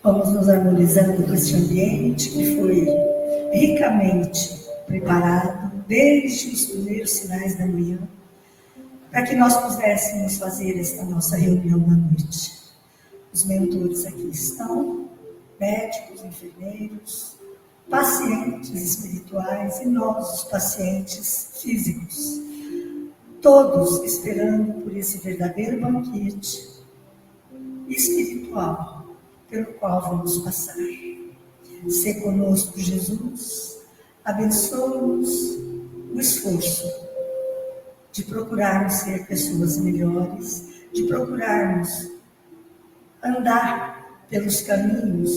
Vamos nos harmonizando com este ambiente que foi ricamente preparado desde os primeiros sinais da manhã, para que nós pudéssemos fazer esta nossa reunião da noite. Os mentores aqui estão, médicos, enfermeiros, pacientes espirituais e nós, os pacientes físicos, todos esperando por esse verdadeiro banquete espiritual pelo qual vamos passar. Sê conosco, Jesus, abençoa-nos o esforço de procurarmos ser pessoas melhores, de procurarmos andar pelos caminhos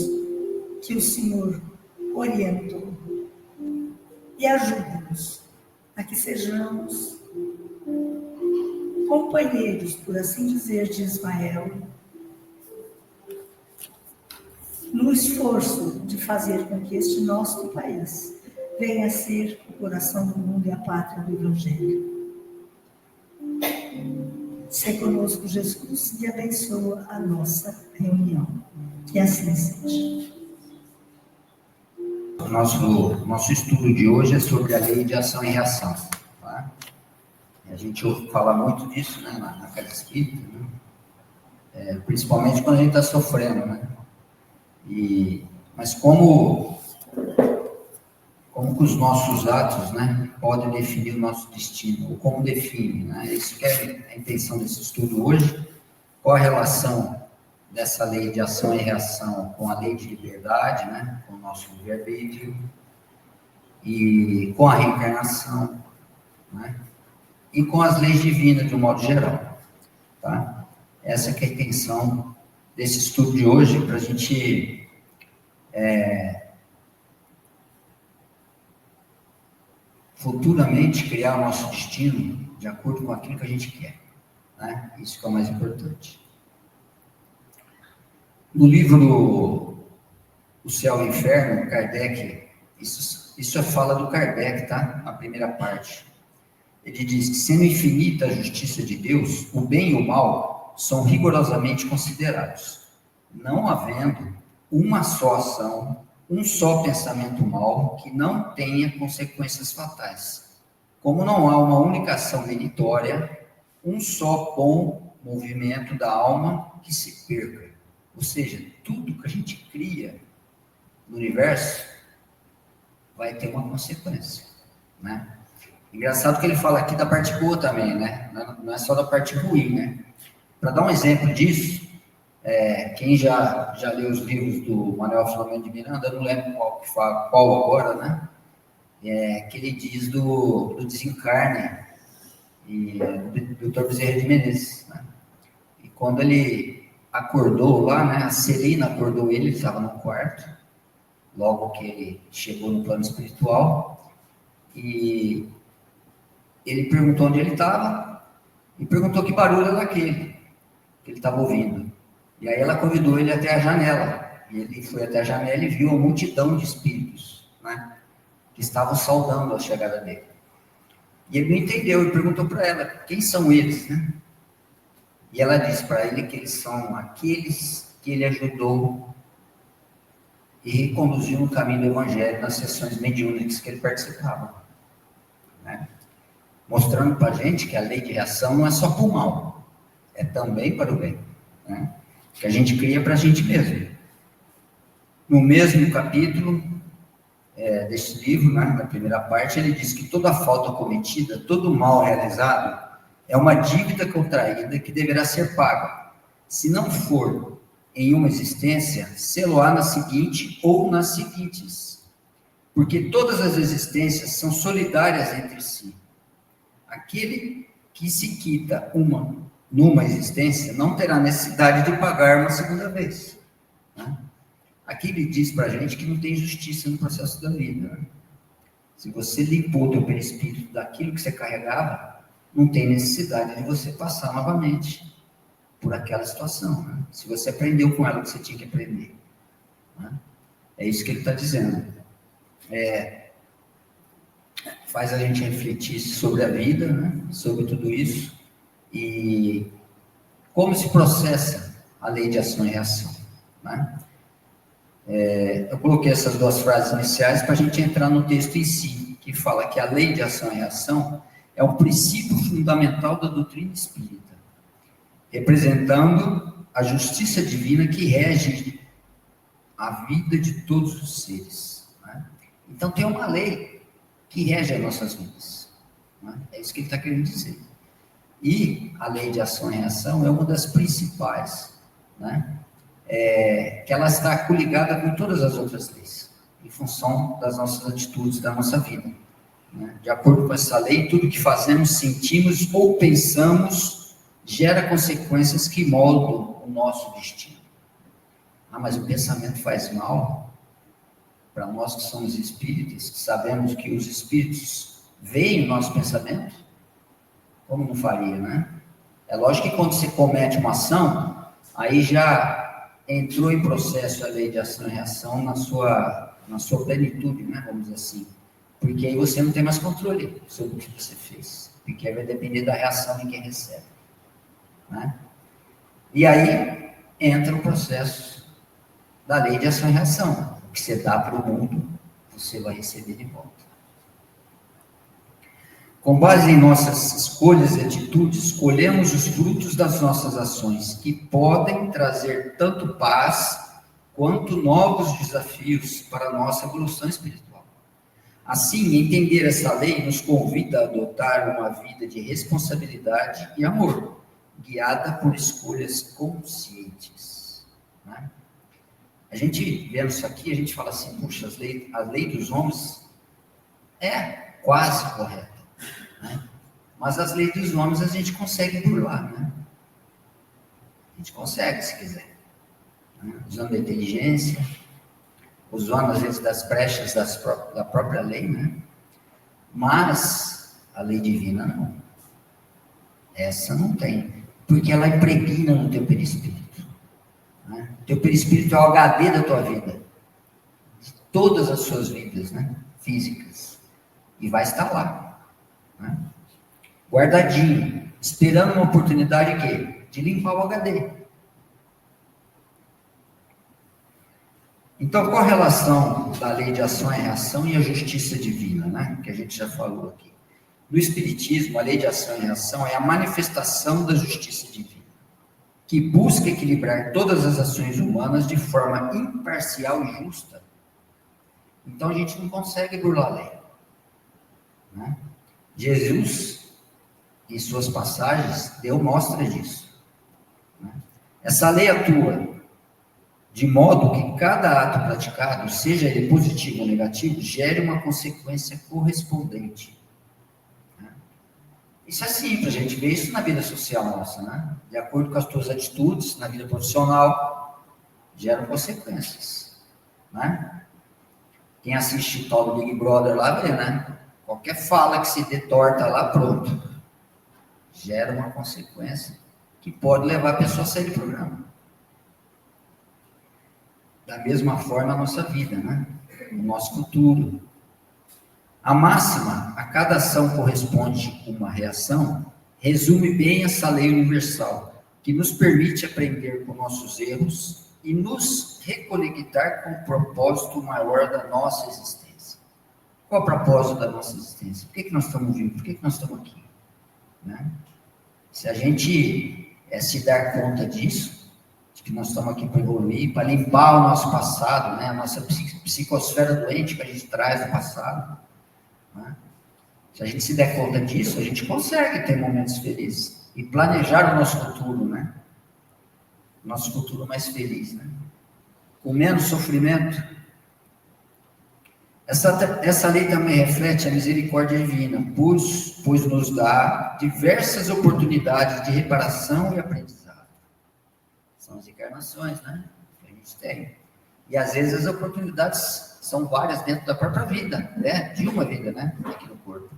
que o Senhor orientou. E ajuda-nos a que sejamos companheiros, por assim dizer, de Ismael, no esforço de fazer com que este nosso país venha a ser o coração do mundo e a pátria do Evangelho. Sê conosco, Jesus, e abençoa a nossa reunião. Que assim seja. O nosso estudo de hoje é sobre a lei de ação e reação. Tá? A gente ouve falar muito disso, né, na casa espírita, né? Principalmente quando a gente está sofrendo, né? Mas como que os nossos atos, né, podem definir o nosso destino, ou como define, né? Isso que é a intenção desse estudo hoje. Qual a relação dessa lei de ação e reação com a lei de liberdade, né, com o nosso livre-arbítrio, e com a reencarnação, né, e com as leis divinas de um modo geral, tá? Essa que é a intenção desse estudo de hoje, para a gente futuramente criar o nosso destino de acordo com aquilo que a gente quer, né? Isso que é o mais importante. No livro O Céu e o Inferno, Kardec, isso é fala do Kardec, tá? A primeira parte. Ele diz que, sendo infinita a justiça de Deus, o bem e o mal são rigorosamente considerados, não havendo uma só ação, um só pensamento mau que não tenha consequências fatais. Como não há uma única ação meritória, um só bom movimento da alma que se perca. Ou seja, tudo que a gente cria no universo vai ter uma consequência, né? Engraçado que ele fala aqui da parte boa também, né? Não é só da parte ruim, né? Para dar um exemplo disso, quem já leu os livros do Manuel Filomeno de Miranda, eu não lembro qual agora, né? Que ele diz do desencarne e do Dr. Bezerra de Menezes, né? E quando ele acordou lá, né? A Celina acordou ele estava no quarto, logo que ele chegou no plano espiritual, e ele perguntou onde ele estava e perguntou que barulho era aquele que ele estava ouvindo. E aí ela convidou ele até a janela. E ele foi até a janela e viu uma multidão de espíritos, né, que estavam saudando a chegada dele. E ele não entendeu e perguntou para ela, quem são eles, né? E ela disse para ele que eles são aqueles que ele ajudou e reconduziu no caminho do Evangelho nas sessões mediúnicas que ele participava, né? Mostrando para a gente que a lei de reação não é só para o mal, é também para o bem, né? Que a gente cria para a gente mesmo. No mesmo capítulo desse livro, né, na primeira parte, ele diz que toda falta cometida, todo mal realizado, é uma dívida contraída que deverá ser paga. Se não for em uma existência, sê-lo-á na seguinte ou nas seguintes. Porque todas as existências são solidárias entre si. Aquele que se quita numa existência não terá necessidade de pagar uma segunda vez, né? Aqui ele diz para a gente que não tem justiça no processo da vida, né? Se você limpou o teu perispírito daquilo que você carregava, não tem necessidade de você passar novamente por aquela situação, né? Se você aprendeu com ela o que você tinha que aprender, né? É isso que ele está dizendo. Faz a gente refletir sobre a vida, né? Sobre tudo isso, e como se processa a lei de ação e reação, né? Eu coloquei essas duas frases iniciais para a gente entrar no texto em si, que fala que a lei de ação e reação é um princípio fundamental da doutrina espírita, representando a justiça divina que rege a vida de todos os seres, né? Então tem uma lei que rege as nossas vidas, né? É isso que ele está querendo dizer. E a lei de ação e reação é uma das principais, né? Que ela está coligada com todas as outras leis, em função das nossas atitudes, da nossa vida, né? De acordo com essa lei, tudo que fazemos, sentimos ou pensamos gera consequências que moldam o nosso destino. Mas o pensamento faz mal? Para nós que somos espíritas, que sabemos que os espíritos veem o nosso pensamento, como não faria, né? É lógico que quando você comete uma ação, aí já entrou em processo a lei de ação e reação na sua plenitude, né? Vamos dizer assim. Porque aí você não tem mais controle sobre o que você fez. Porque aí vai depender da reação de quem recebe, né? E aí entra o processo da lei de ação e reação. O que você dá para o mundo, você vai receber de volta. Com base em nossas escolhas e atitudes, escolhemos os frutos das nossas ações, que podem trazer tanto paz quanto novos desafios para a nossa evolução espiritual. Assim, entender essa lei nos convida a adotar uma vida de responsabilidade e amor, guiada por escolhas conscientes, né? A gente, vendo isso aqui, a gente fala assim, puxa, a lei dos homens é quase correta, né? Mas as leis dos homens a gente consegue burlar, né? A gente consegue, se quiser, né? Usando a inteligência, usando às vezes das brechas da própria lei, né? Mas a lei divina não. Essa não tem, porque ela impregna no teu perispírito, né? Teu perispírito é o HD da tua vida, de todas as suas vidas, né? Físicas, e vai estar lá, né? Guardadinho, esperando uma oportunidade quê? De limpar o HD. Então, qual a relação da lei de ação e reação e a justiça divina, né? Que a gente já falou aqui. No Espiritismo, a lei de ação e reação é a manifestação da justiça divina, que busca equilibrar todas as ações humanas de forma imparcial e justa. Então, a gente não consegue burlar a lei, né? Jesus, em suas passagens, deu mostra disso, né? Essa lei atua de modo que cada ato praticado, seja ele positivo ou negativo, gere uma consequência correspondente, né? Isso é simples, a gente vê isso na vida social nossa, né? De acordo com as tuas atitudes, na vida profissional, geram consequências, né? Quem assiste tal do Big Brother lá vê, né? Qualquer fala que se dê torta lá, pronto. Gera uma consequência que pode levar a pessoa a sair do programa. Da mesma forma a nossa vida, né? O nosso futuro. A máxima, a cada ação corresponde uma reação, resume bem essa lei universal, que nos permite aprender com nossos erros e nos reconectar com o propósito maior da nossa existência. Qual é o propósito da nossa existência? Por que nós estamos vivos? Por que nós estamos aqui, né? Se a gente se dar conta disso, de que nós estamos aqui para evoluir, para limpar o nosso passado, né? A nossa psicosfera doente que a gente traz do passado, né? Se a gente se der conta disso, a gente consegue ter momentos felizes e planejar o nosso futuro, né? Nosso futuro mais feliz, né? Com menos sofrimento. Essa lei também reflete a misericórdia divina, pois nos dá diversas oportunidades de reparação e aprendizado. São as encarnações, né? Que a gente tem. E às vezes as oportunidades são várias dentro da própria vida, né? De uma vida, né? Aqui no corpo.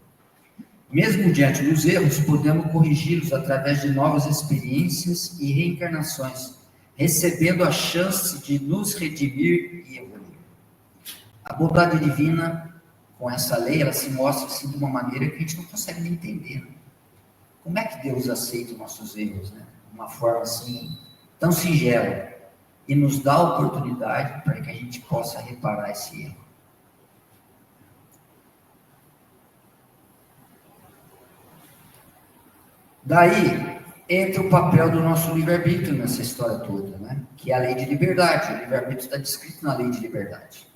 Mesmo diante dos erros, podemos corrigi-los através de novas experiências e reencarnações, recebendo a chance de nos redimir e evoluir. A bondade divina, com essa lei, ela se mostra assim, de uma maneira que a gente não consegue nem entender. Como é que Deus aceita os nossos erros, né? De uma forma assim, tão singela, e nos dá a oportunidade para que a gente possa reparar esse erro. Daí entra o papel do nosso livre-arbítrio nessa história toda, né? Que é a lei de liberdade. O livre-arbítrio está descrito na lei de liberdade,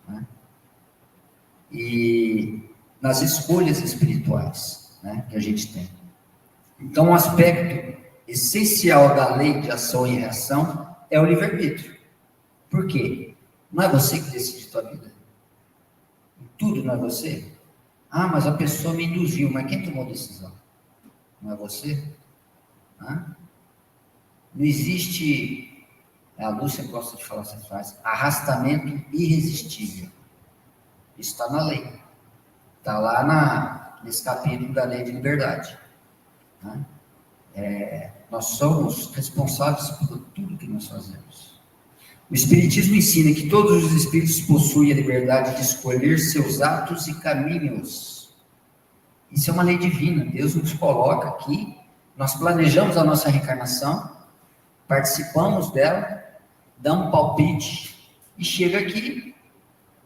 né? E nas escolhas espirituais, né, que a gente tem. Então, um aspecto essencial da lei de ação e reação é o livre-arbítrio. Por quê? Não é você que decide a tua vida. Tudo não é você. Ah, mas a pessoa me induziu. Mas quem tomou a decisão? Não é você? Não existe, a Lúcia gosta de falar essa frase, arrastamento irresistível. Isso está na lei. Está lá nesse capítulo da lei de liberdade. Né? Nós somos responsáveis por tudo que nós fazemos. O Espiritismo ensina que todos os espíritos possuem a liberdade de escolher seus atos e caminhos. Isso é uma lei divina. Deus nos coloca aqui, nós planejamos a nossa reencarnação, participamos dela, damos um palpite e chega aqui.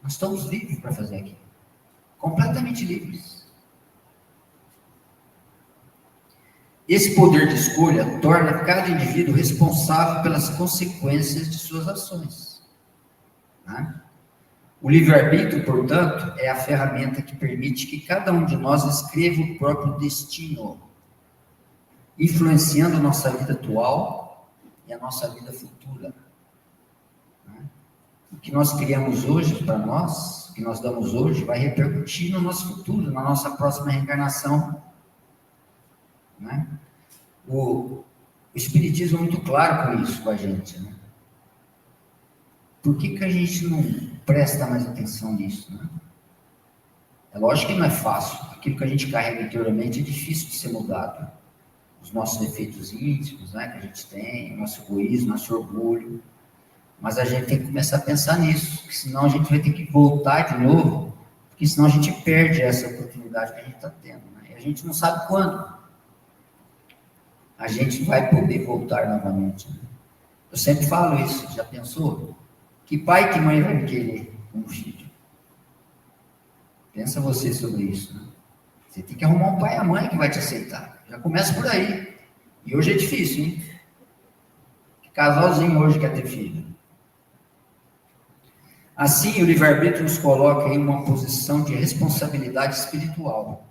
Nós estamos livres para fazer aquilo. Completamente livres. Esse poder de escolha torna cada indivíduo responsável pelas consequências de suas ações. Né? O livre-arbítrio, portanto, é a ferramenta que permite que cada um de nós escreva o próprio destino, influenciando a nossa vida atual e a nossa vida futura. Né? O que nós criamos hoje para nós, o que nós damos hoje, vai repercutir no nosso futuro, na nossa próxima reencarnação. Né? O Espiritismo é muito claro com isso, com a gente. Né? Por que a gente não presta mais atenção nisso? Né? É lógico que não é fácil. Aquilo que a gente carrega interiormente é difícil de ser mudado. Os nossos defeitos íntimos, né, que a gente tem, o nosso egoísmo, nosso orgulho. Mas a gente tem que começar a pensar nisso, porque senão a gente vai ter que voltar de novo, porque senão a gente perde essa oportunidade que a gente está tendo. Né? E a gente não sabe quando a gente vai poder voltar novamente. Né? Eu sempre falo isso, já pensou? Que pai e que mãe vai me querer como filho? Pensa você sobre isso. Né? Você tem que arrumar um pai e a mãe que vai te aceitar. Já começa por aí. E hoje é difícil, hein? Que casalzinho hoje quer ter filho. Assim, o livre-arbítrio nos coloca em uma posição de responsabilidade espiritual,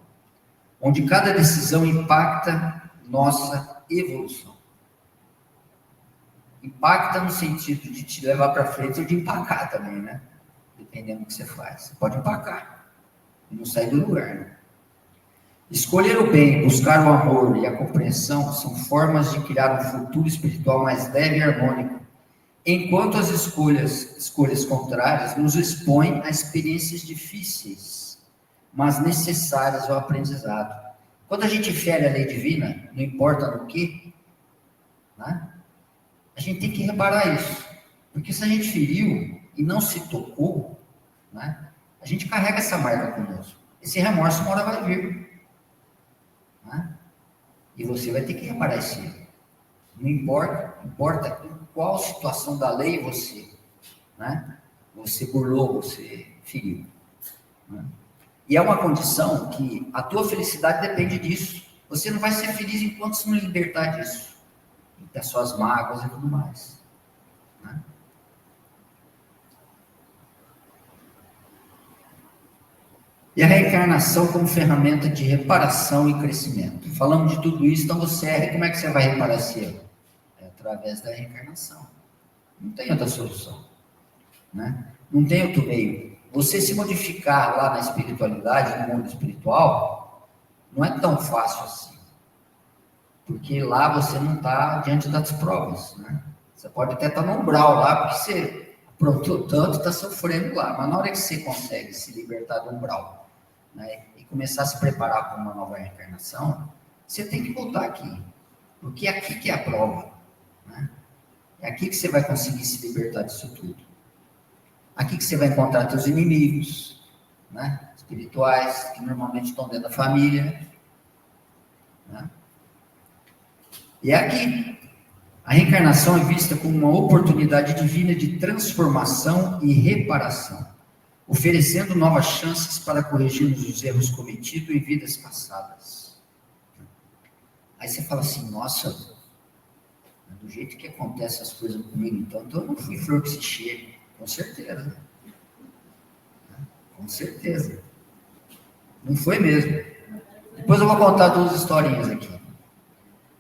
onde cada decisão impacta nossa evolução. Impacta no sentido de te levar para frente ou de empacar também, né? Dependendo do que você faz. Você pode empacar e não sair do lugar, né? Escolher o bem, buscar o amor e a compreensão são formas de criar um futuro espiritual mais leve e harmônico, enquanto as escolhas contrárias nos expõem a experiências difíceis, mas necessárias ao aprendizado. Quando a gente fere a lei divina, não importa no que, né? A gente tem que reparar isso, porque se a gente feriu e não se tocou, né? A gente carrega essa marca conosco. Esse remorso uma hora vai vir. Né? E você vai ter que reparar esse erro. Não importa em qual situação da lei você, né? Você burlou, você feriu. Né? E é uma condição que a tua felicidade depende disso. Você não vai ser feliz enquanto você não libertar disso, das suas mágoas e tudo mais. Né? E a reencarnação como ferramenta de reparação e crescimento. Falamos de tudo isso, então você erra, e como é que você vai reparar esse erro? É através da reencarnação. Não tem outra solução. Né? Não tem outro meio. Você se modificar lá na espiritualidade, no mundo espiritual, não é tão fácil assim. Porque lá você não está diante das provas. Né? Você pode até estar no umbral lá, porque você aprontou tanto, está sofrendo lá. Mas na hora que você consegue se libertar do umbral, né, e começar a se preparar para uma nova reencarnação, você tem que voltar aqui. Porque é aqui que é a prova. Né? É aqui que você vai conseguir se libertar disso tudo. Aqui que você vai encontrar seus inimigos, né, espirituais, que normalmente estão dentro da família. Né? E é aqui. A reencarnação é vista como uma oportunidade divina de transformação e reparação, oferecendo novas chances para corrigirmos os erros cometidos em vidas passadas. Aí você fala assim, nossa, do jeito que acontecem as coisas comigo, então eu não fui flor que se cheire, com certeza. Com certeza. Não foi mesmo. Depois eu vou contar duas historinhas aqui.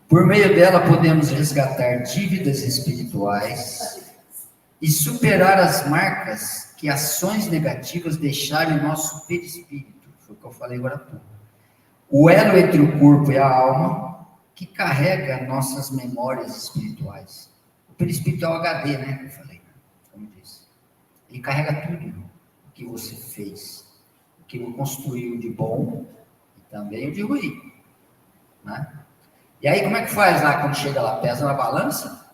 Por meio dela podemos resgatar dívidas espirituais e superar as marcas que ações negativas deixaram em nosso perispírito. Foi o que eu falei agora há pouco. O elo entre o corpo e a alma que carrega nossas memórias espirituais. O perispírito é o HD, né? Que eu falei, como disse. Ele carrega tudo o que você fez, o que você construiu de bom e também o de ruim, né? E aí, como é que faz lá quando chega lá? Pesa na balança?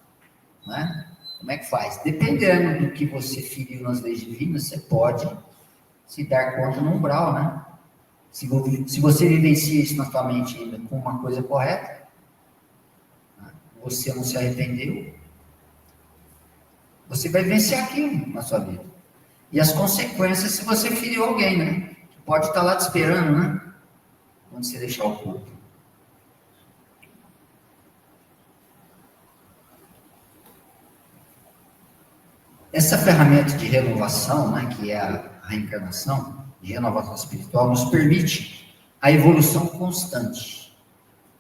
Né? Como é que faz? Dependendo do que você feriu nas leis divinas, você pode se dar conta no umbral, né? Se você vivencia isso na sua mente ainda com uma coisa correta, né? Você não se arrependeu, você vai vivenciar aquilo na sua vida. E as consequências se você feriu alguém, né? Pode estar lá te esperando, né? Quando você deixar o corpo. Essa ferramenta de renovação, né, que é a reencarnação, de renovação espiritual, nos permite a evolução constante,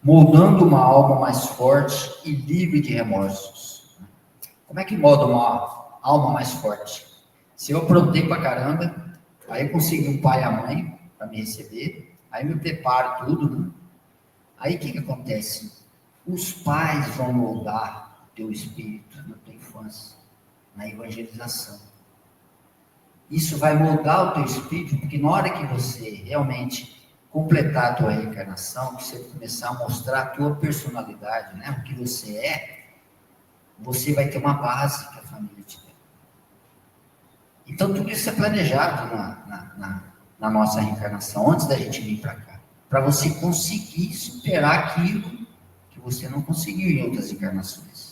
moldando uma alma mais forte e livre de remorsos. Como é que molda uma alma mais forte? Se eu aprontei pra caramba, aí eu consegui um pai e a mãe para me receber, aí me preparo tudo, né? Aí o que acontece? Os pais vão moldar o teu espírito na tua infância, na evangelização. Isso vai moldar o teu espírito, porque na hora que você realmente completar a tua reencarnação, que você começar a mostrar a tua personalidade, né, o que você é, você vai ter uma base que a família te deu. Então tudo isso é planejado na nossa reencarnação, antes da gente vir para cá, para você conseguir superar aquilo que você não conseguiu em outras encarnações.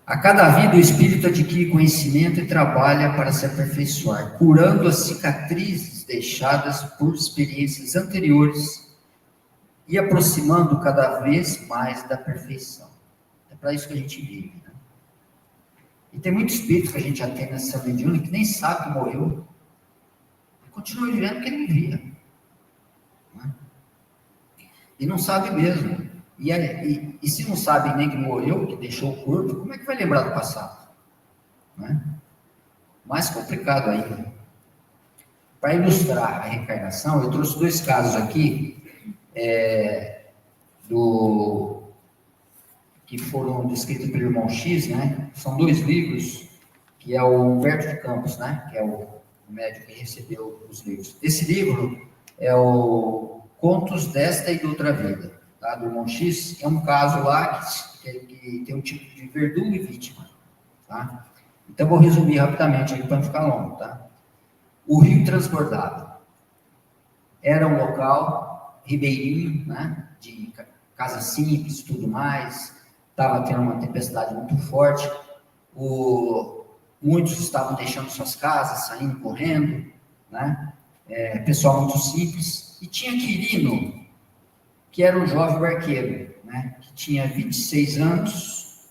A cada vida o espírito adquire conhecimento e trabalha para se aperfeiçoar, curando as cicatrizes deixadas por experiências anteriores e aproximando cada vez mais da perfeição. É para isso que a gente vive, né? E tem muito espírito que a gente já tem nessa mediúnica que nem sabe que morreu, e continua vivendo porque não via, né? E não sabe mesmo. E se não sabe nem que morreu, que deixou o corpo, como é que vai lembrar do passado? Né? Mais complicado ainda. Para ilustrar a reencarnação, eu trouxe dois casos aqui, que foram descritos pelo irmão X, né? São dois livros, que é o Humberto de Campos, né? Que é o médico que recebeu os livros. Esse livro é o Contos desta e de outra vida. Tá, do irmão X, é um caso lá que tem um tipo de verdugo e vítima. Tá? Então, vou resumir rapidamente aqui para não ficar longo. Tá? O rio transbordava. Era um local ribeirinho, né, de casa simples e tudo mais. Estava tendo uma tempestade muito forte. Muitos estavam deixando suas casas, saindo correndo. Né? Pessoal muito simples. E tinha Quirino, que era um jovem barqueiro, né, que tinha 26 anos,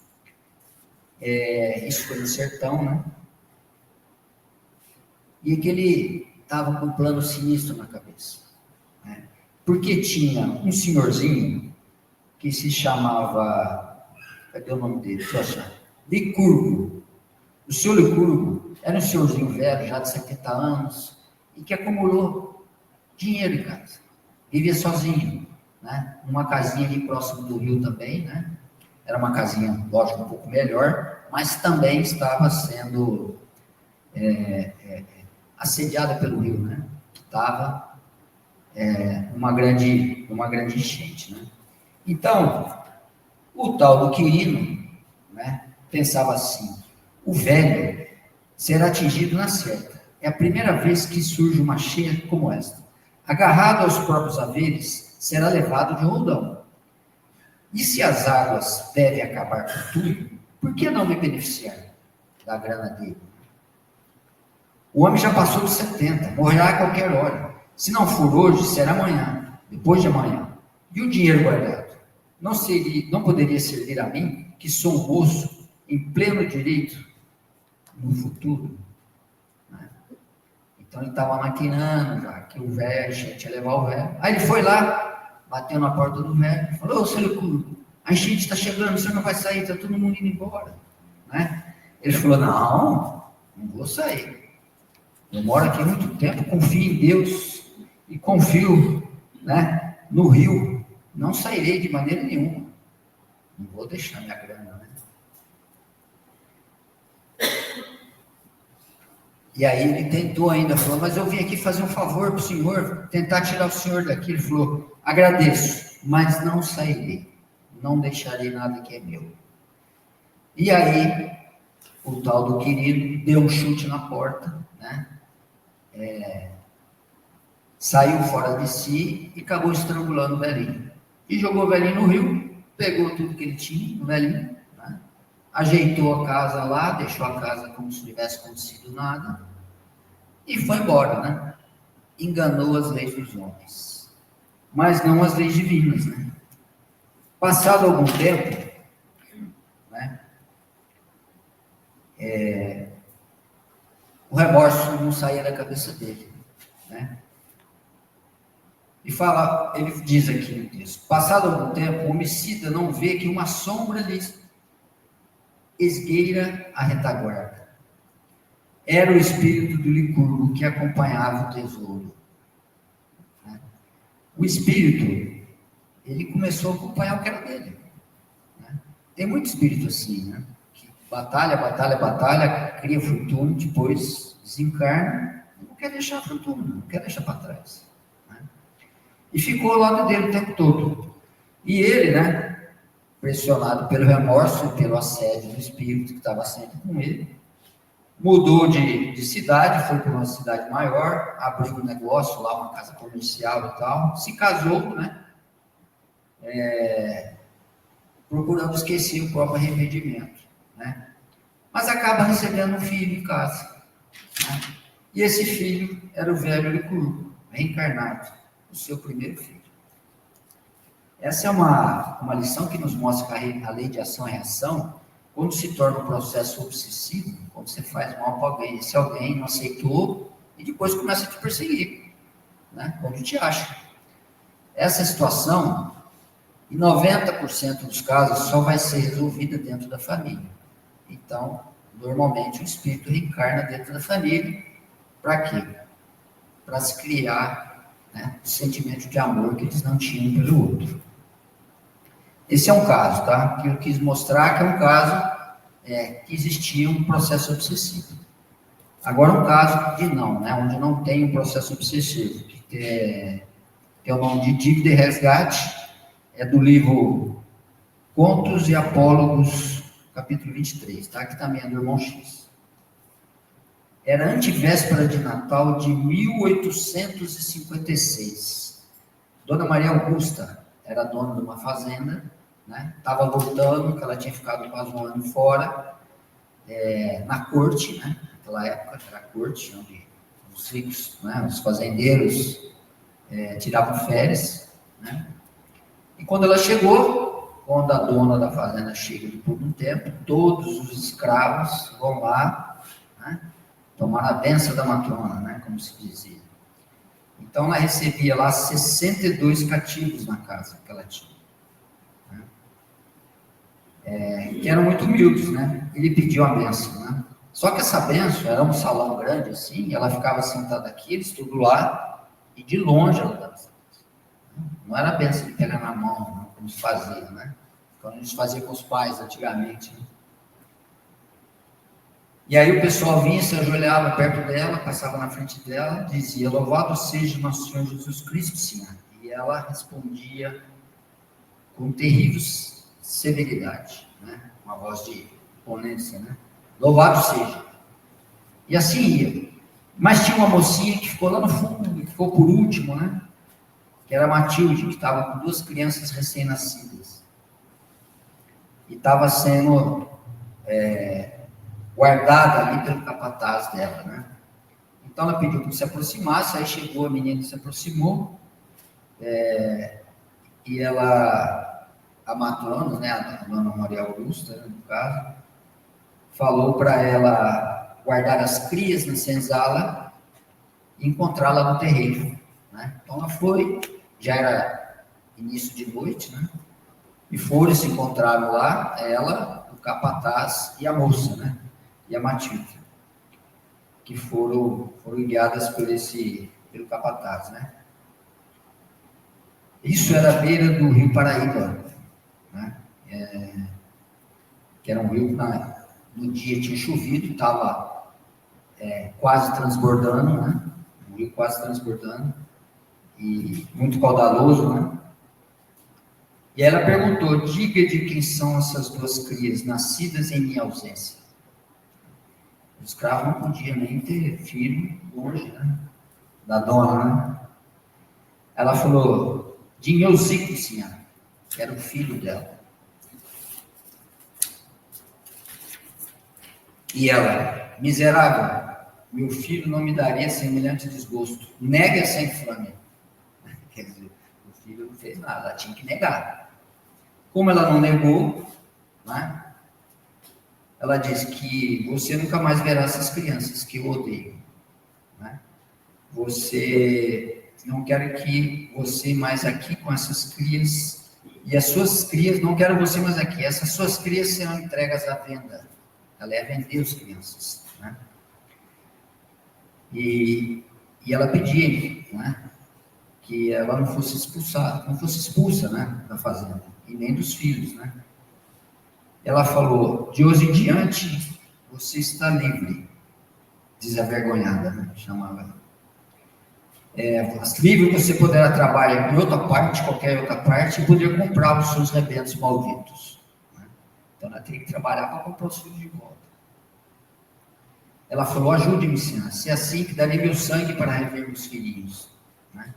isso foi no sertão, né, e que ele estava com um plano sinistro na cabeça, né, porque tinha um senhorzinho que se chamava, cadê o nome dele? Deixa eu achar. Licurgo. O senhor Licurgo era um senhorzinho velho, já de 70 anos, e que acumulou dinheiro em casa, vivia sozinho, né? Uma casinha ali próximo do rio também, né? Era uma casinha, lógico, um pouco melhor, mas também estava sendo assediada pelo rio, né? Estava uma grande enchente, né? Então, o tal do Quirino, né, pensava assim: o velho será atingido na certa. É a primeira vez que surge uma cheia como esta. Agarrado aos próprios haveres, será levado de roldão. E se as águas devem acabar com tudo, por que não me beneficiar da grana dele? O homem já passou dos 70, morrerá a qualquer hora. Se não for hoje, será amanhã, depois de amanhã. E o dinheiro guardado? Não poderia servir a mim, que sou um moço em pleno direito no futuro? Então ele estava maquinando já, que o velho, ia levar o velho. Aí ele foi lá, bateu na porta do velho, falou: ô, seu Licurgo, a enchente está chegando, o senhor não vai sair, está todo mundo indo embora. Né? Ele falou: não vou sair. Eu moro aqui há muito tempo, confio em Deus e confio, né, no rio. Não sairei de maneira nenhuma. Não vou deixar minha grana, né? E aí ele tentou ainda, falou: mas eu vim aqui fazer um favor para o senhor, tentar tirar o senhor daqui. Ele falou: agradeço, mas não sairei, não deixarei nada que é meu. E aí o tal do querido deu um chute na porta, né? Saiu fora de si e acabou estrangulando o velhinho. E jogou o velhinho no rio, pegou tudo que ele tinha, o velhinho, né? Ajeitou a casa lá, deixou a casa como se tivesse acontecido nada, e foi embora, né? Enganou as leis dos homens, mas não as leis divinas, né? Passado algum tempo, né? O remorso não saía da cabeça dele, né? E ele diz aqui no texto: passado algum tempo, o homicida não vê que uma sombra lhe esgueira a retaguarda. Era o espírito do Licurgo que acompanhava o tesouro. O espírito, ele começou a acompanhar o que era dele. Tem muito espírito assim, né? Que batalha, cria fortuna, depois desencarna, não quer deixar a fortuna, não quer deixar para trás. E ficou ao lado dele o tempo todo. E ele, né, pressionado pelo remorso e pelo assédio do espírito que estava sempre com ele, mudou de cidade, foi para uma cidade maior, abriu um negócio lá, uma casa comercial e tal, se casou, né, procurando esquecer o próprio arrependimento, né, mas acaba recebendo um filho em casa, né, e esse filho era o velho Licurgo, reencarnado, o seu primeiro filho. Essa é uma lição que nos mostra que a lei de ação e reação, quando se torna um processo obsessivo, quando você faz mal para alguém, esse alguém não aceitou e depois começa a te perseguir, né? Quando te acha. Essa situação, em 90% dos casos, só vai ser resolvida dentro da família. Então, normalmente o espírito reencarna dentro da família. Para quê? Para se criar, né, o sentimento de amor que eles não tinham pelo outro. Esse é um caso, tá? Que eu quis mostrar que é um caso que existia um processo obsessivo. Agora, um caso de não, né? Onde não tem um processo obsessivo, que é o nome de Dívida e Resgate, é do livro Contos e Apólogos, capítulo 23, tá? Que também é do irmão X. Era antevéspera de Natal de 1856. Dona Maria Augusta era dona de uma fazenda, né? Estava lutando, que ela tinha ficado quase um ano fora, na corte, né? Naquela época era a corte, onde os ricos, né, os fazendeiros tiravam férias, né? E quando ela chegou, quando a dona da fazenda chega depois de um tempo, todos os escravos vão lá, né, tomar a bênção da matrona, né, como se dizia. Então ela recebia lá 62 cativos na casa que ela tinha, né, que eram muito humildes, né? Ele pediu a bênção, né? Só que essa bênção era um salão grande assim, ela ficava sentada aqui, eles tudo lá, e de longe ela dava essa bênção. Não era a bênção de pegar na mão, como se fazia, né? Como a gente fazia com os pais antigamente, né? E aí o pessoal vinha, se ajoelhava perto dela, passava na frente dela, dizia: louvado seja nosso Senhor Jesus Cristo, Senhor. E ela respondia com terrível severidade, né? Uma voz de imponência, né? Louvado seja. E assim ia. Mas tinha uma mocinha que ficou lá no fundo, que ficou por último, né? Que era a Matilde, que estava com 2 crianças recém-nascidas. e estava sendo guardada ali pelo capataz dela, né? Então ela pediu para se aproximasse, aí chegou, a menina se aproximou, e ela, a matrona, né, a dona Maria Augusta, né, no caso, falou para ela guardar as crias na senzala e encontrá-la no terreiro, né? Então ela foi, já era início de noite, né? E foram, se encontraram lá, ela, o capataz e a moça, né? E a Matilde, que foram guiadas pelo capataz, né? Isso era à beira do rio Paraíba, né? Que era um rio que no dia tinha chovido, estava quase transbordando, né? Um rio quase transbordando, e muito caudaloso, né? E ela perguntou: diga de quem são essas duas crias, nascidas em minha ausência. O escravo não podia nem ter filho longe, né? Da dona, né? Ela falou: de Eusico, senhora, que era o filho dela. E ela: miserável, meu filho não me daria semelhante desgosto. Nega essa infâmia. Quer dizer, o filho não fez nada, ela tinha que negar. Como ela não negou, né, ela disse que você nunca mais verá essas crianças que eu odeio. Né? Você não quero que você mais aqui com essas crias, e as suas crias, não quero você mais aqui. Essas suas crias serão entregas à venda. Ela ia vender as crianças. Né? E ela pedia, né, que ela não fosse expulsa, né, da fazenda, e nem dos filhos, né? Ela falou: de hoje em diante, você está livre, desavergonhada, né? Chamava ela. Livre você poderá trabalhar em outra parte, qualquer outra parte, e poder comprar os seus rebentos malditos. Né? Então ela teria que trabalhar para comprar os filhos de volta. Ela falou: ajude-me, senhora, se é assim que darei meu sangue para rever meus filhinhos. Né?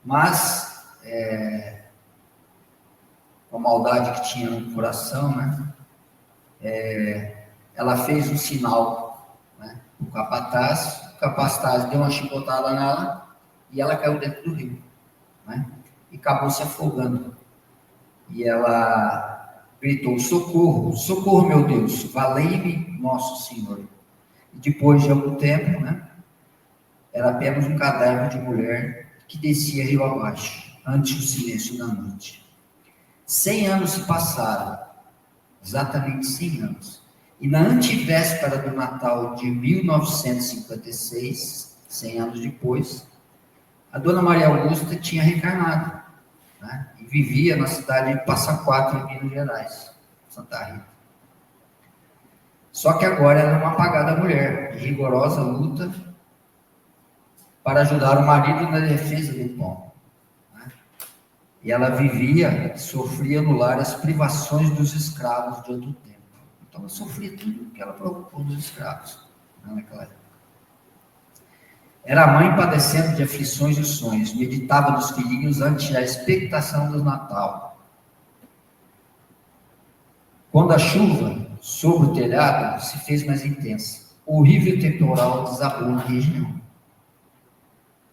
Mas, com a maldade que tinha no coração, né? Ela fez um sinal, né? O capataz deu uma chicotada nela e ela caiu dentro do rio, né? E acabou se afogando. E ela gritou: socorro, socorro, meu Deus, valei-me, nosso Senhor. E depois de algum tempo, né? Era apenas um cadáver de mulher que descia rio abaixo, ante o silêncio da noite. 100 anos se passaram, exatamente 100 anos. E na antevéspera do Natal de 1956, 100 anos depois, a dona Maria Augusta tinha reencarnado, né? E vivia na cidade de Passa Quatro, em Minas Gerais, Santa Rita. Só que agora ela era uma apagada mulher, de rigorosa luta para ajudar o marido na defesa do pão. E ela sofria no lar as privações dos escravos de outro tempo. Então ela sofria tudo que ela provocou dos escravos, né, naquela época. Era a mãe padecendo de aflições e sonhos, meditava dos filhinhos ante a expectação do Natal. Quando a chuva sobre o telhado se fez mais intensa, o horrível temporal desabou na região.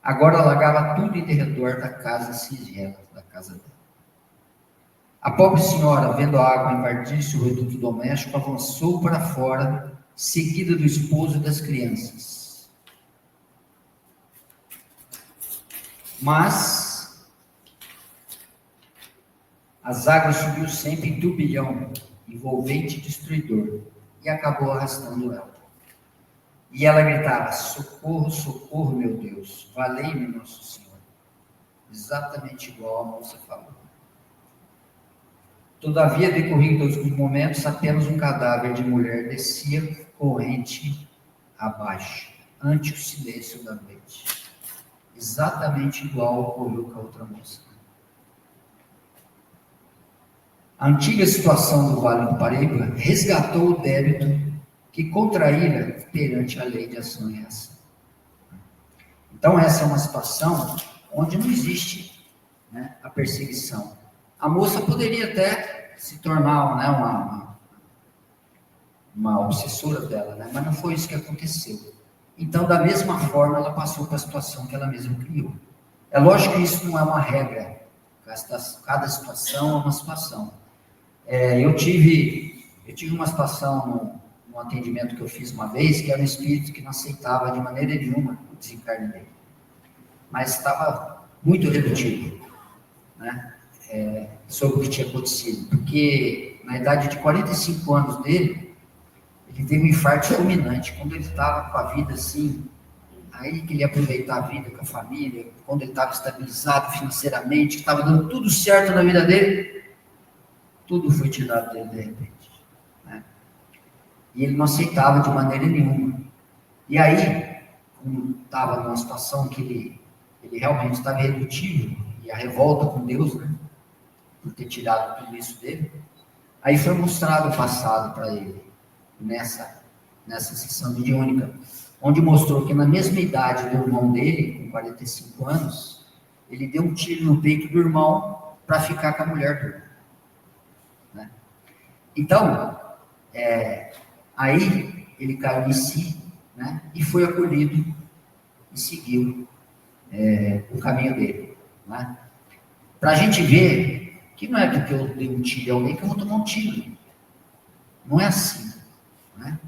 Agora alagava tudo em derredor da casa singela, da casa dela. A pobre senhora, vendo a água invadir-se o reduto doméstico, avançou para fora, seguida do esposo e das crianças. Mas as águas subiu sempre em turbilhão, envolvente e destruidor, e acabou arrastando ela. E ela gritava: socorro, socorro, meu Deus, valei-me, nosso Senhor. Exatamente igual a moça falou. Todavia, decorridos os momentos, apenas um cadáver de mulher descia corrente abaixo, ante o silêncio da noite. Exatamente igual ocorreu com a outra moça. A antiga situação do Vale do Paraíba resgatou o débito que contraíra perante a lei de ação e reação. Então, essa é uma situação onde não existe, né, a perseguição. A moça poderia até se tornar, né, uma obsessora dela, né? Mas não foi isso que aconteceu. Então, da mesma forma, ela passou para a situação que ela mesma criou. É lógico que isso não é uma regra. Cada situação é uma situação. Eu tive uma situação no atendimento que eu fiz uma vez, que era um espírito que não aceitava de maneira nenhuma o desencarne dele. Mas estava muito relutivo, né? Sobre o que tinha acontecido. Porque na idade de 45 anos dele, ele teve um infarto fulminante. Quando ele estava com a vida assim, aí que ele ia aproveitar a vida com a família, quando ele estava estabilizado financeiramente, que estava dando tudo certo na vida dele, tudo foi tirado dele de repente, né? E ele não aceitava de maneira nenhuma. E aí, como estava numa situação que ele realmente estava irredutível, e a revolta com Deus, né, por ter tirado tudo isso dele, aí foi mostrado o passado para ele, nessa sessão mediúnica, onde mostrou que na mesma idade do irmão dele, com 45 anos, ele deu um tiro no peito do irmão para ficar com a mulher do irmão, né? Então, aí ele caiu em si, né, e foi acolhido e seguiu o caminho dele, né? Para a gente ver que não é porque eu dei um tiro em alguém que eu vou tomar um tiro. Não é assim, né?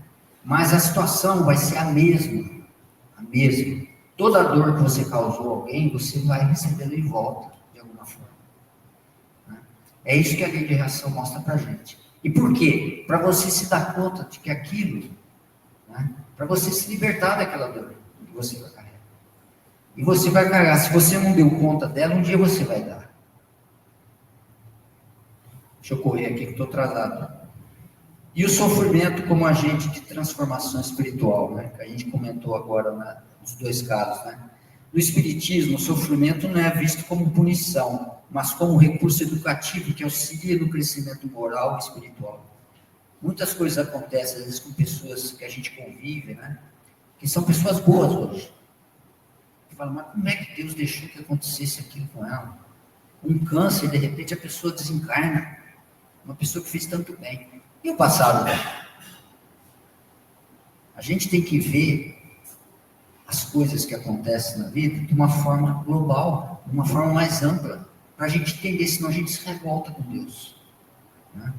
Mas a situação vai ser a mesma. Toda a dor que você causou a alguém, você vai receber de volta, de alguma forma, né? É isso que a lei de reação mostra para a gente. E por quê? Para você se dar conta de que aquilo, né, para você se libertar daquela dor que você vai carregar. E você vai carregar, se você não deu conta dela, um dia você vai dar. Deixa eu correr aqui que estou atrasado. E o sofrimento como agente de transformação espiritual, né, que a gente comentou agora nos dois casos, né? No Espiritismo, o sofrimento não é visto como punição, mas como um recurso educativo que auxilia no crescimento moral e espiritual. Muitas coisas acontecem, às vezes, com pessoas que a gente convive, né, que são pessoas boas hoje. Você fala, mas como é que Deus deixou que acontecesse aquilo com ela? Um câncer, de repente, a pessoa desencarna. Uma pessoa que fez tanto bem. E o passado dela? A gente tem que ver as coisas que acontecem na vida de uma forma global, de uma forma mais ampla, para a gente entender, senão a gente se revolta com Deus, né?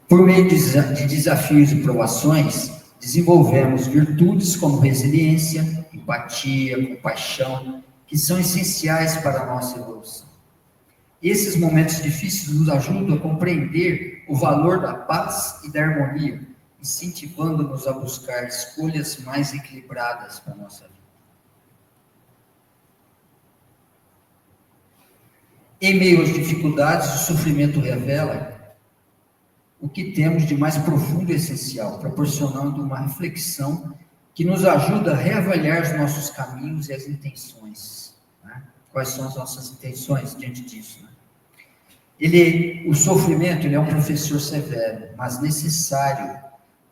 Por meio de desafios e provações, desenvolvemos virtudes como resiliência, empatia, compaixão, que são essenciais para a nossa evolução. Esses momentos difíceis nos ajudam a compreender o valor da paz e da harmonia, incentivando-nos a buscar escolhas mais equilibradas para a nossa vida. Em meio às dificuldades, o sofrimento revela o que temos de mais profundo e essencial, proporcionando uma reflexão que nos ajuda a reavaliar os nossos caminhos e as intenções, né? Quais são as nossas intenções diante disso, né? O sofrimento, ele é um professor severo, mas necessário,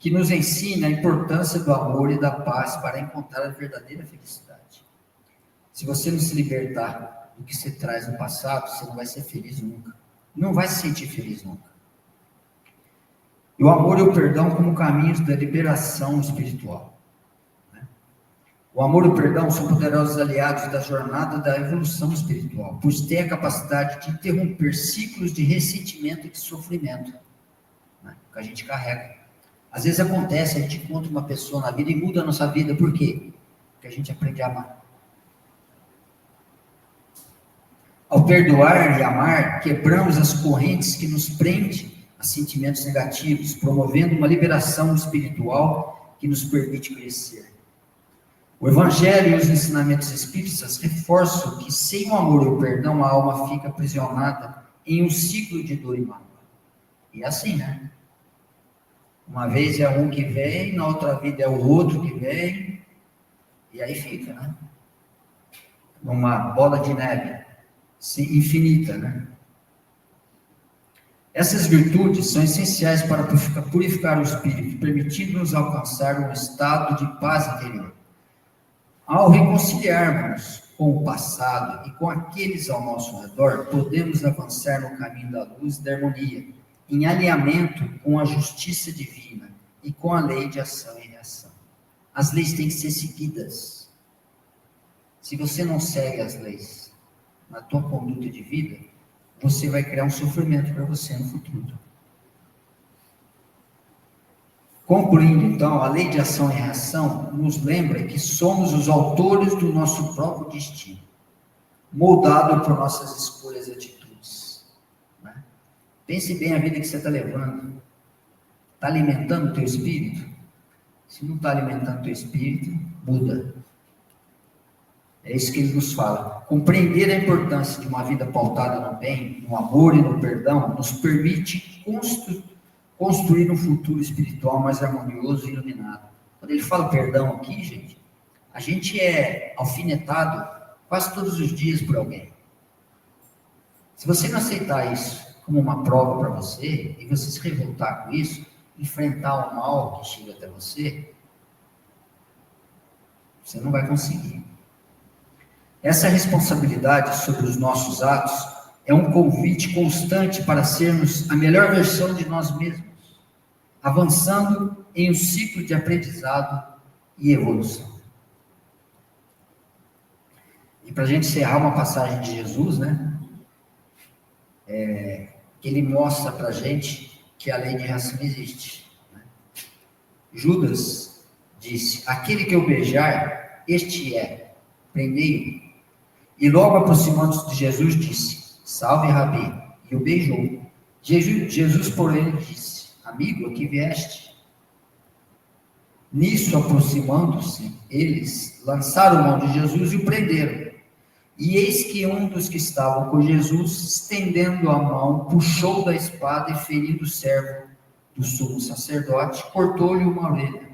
que nos ensina a importância do amor e da paz para encontrar a verdadeira felicidade. Se você não se libertar do que você traz no passado, você não vai ser feliz nunca. Não vai se sentir feliz nunca. E o amor e o perdão como caminhos da liberação espiritual, né? O amor e o perdão são poderosos aliados da jornada da evolução espiritual, pois têm a capacidade de interromper ciclos de ressentimento e de sofrimento, né, que a gente carrega. Às vezes acontece, a gente encontra uma pessoa na vida e muda a nossa vida, por quê? Porque a gente aprende a amar. Ao perdoar e amar, quebramos as correntes que nos prendem a sentimentos negativos, promovendo uma liberação espiritual que nos permite crescer. O Evangelho e os ensinamentos espíritas reforçam que sem o amor e o perdão, a alma fica aprisionada em um ciclo de dor e mágoa. E é assim, né? Uma vez é um que vem, na outra vida é o outro que vem, e aí fica, né? Uma bola de neve infinita, né? Essas virtudes são essenciais para purificar o espírito, permitindo-nos alcançar um estado de paz interior. Ao reconciliarmos com o passado e com aqueles ao nosso redor, podemos avançar no caminho da luz e da harmonia, em alinhamento com a justiça divina e com a lei de ação e reação. As leis têm que ser seguidas. Se você não segue as leis na tua conduta de vida, você vai criar um sofrimento para você no futuro. Concluindo, então, a lei de ação e reação nos lembra que somos os autores do nosso próprio destino, moldado por nossas escolhas e atitudes. Né? Pense bem a vida que você está levando. Está alimentando o teu espírito? Se não está alimentando o teu espírito, muda. É isso que ele nos fala. Compreender a importância de uma vida pautada no bem, no amor e no perdão, nos permite construir um futuro espiritual mais harmonioso e iluminado. Quando ele fala perdão aqui, a gente é alfinetado quase todos os dias por alguém. Se você não aceitar isso como uma prova para você, e você se revoltar com isso, enfrentar o mal que chega até você, você não vai conseguir. Essa responsabilidade sobre os nossos atos é um convite constante para sermos a melhor versão de nós mesmos, avançando em um ciclo de aprendizado e evolução. E para a gente encerrar uma passagem de Jesus, né? Que ele mostra para a gente que a lei de reação existe. Né? Judas disse: aquele que eu beijar, este é, prendei-o. E logo aproximando-se de Jesus, disse: salve, Rabi, e o beijou. Jesus, porém, disse: amigo, aqui vieste. Nisso, aproximando-se, eles lançaram mão de Jesus e o prenderam. E eis que um dos que estavam com Jesus, estendendo a mão, puxou da espada e, ferindo o servo do sumo sacerdote, cortou-lhe uma orelha.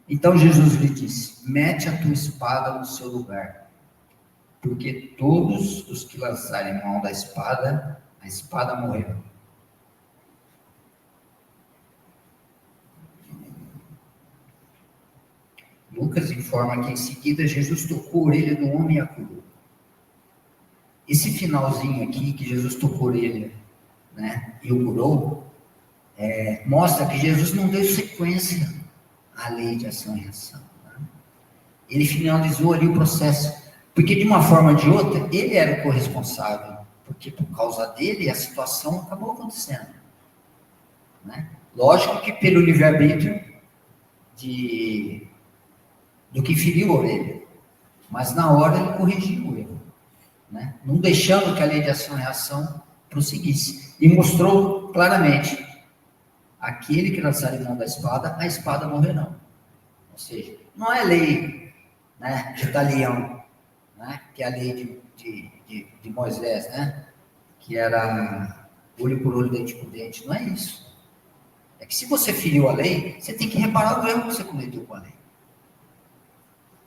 Então Jesus lhe disse: mete a tua espada no seu lugar, porque todos os que lançarem mão da espada, a espada morrerão. Lucas informa que em seguida Jesus tocou a orelha do homem e a curou. Esse finalzinho aqui, que Jesus tocou a orelha, né, e o curou, mostra que Jesus não deu sequência à lei de ação e reação. Né? Ele finalizou ali o processo, porque de uma forma ou de outra, ele era o corresponsável, porque por causa dele a situação acabou acontecendo. Né? Lógico que pelo livre-arbítrio do que feriu a orelha, mas na hora ele corrigiu o erro, né? Não deixando que a lei de ação e reação prosseguisse, e mostrou claramente: aquele que lançar mão da espada, a espada morrerá. Ou seja, não é lei, né, de talião, né, que é a lei de Moisés, né, que era olho por olho, dente por dente. Não é isso. É que se você feriu a lei, você tem que reparar o erro que você cometeu com a lei,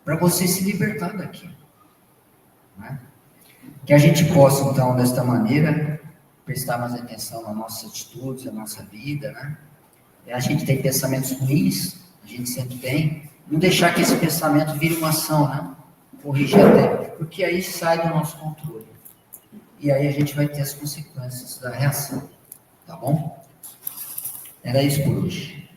para você se libertar daquilo. Né? Que a gente possa, então, desta maneira, prestar mais atenção nas nossas atitudes, na nossa vida, né? A gente tem pensamentos ruins, a gente sempre tem, não deixar que esse pensamento vire uma ação, né? Corrigir até, porque aí sai do nosso controle. E aí a gente vai ter as consequências da reação. Tá bom? Era isso por hoje.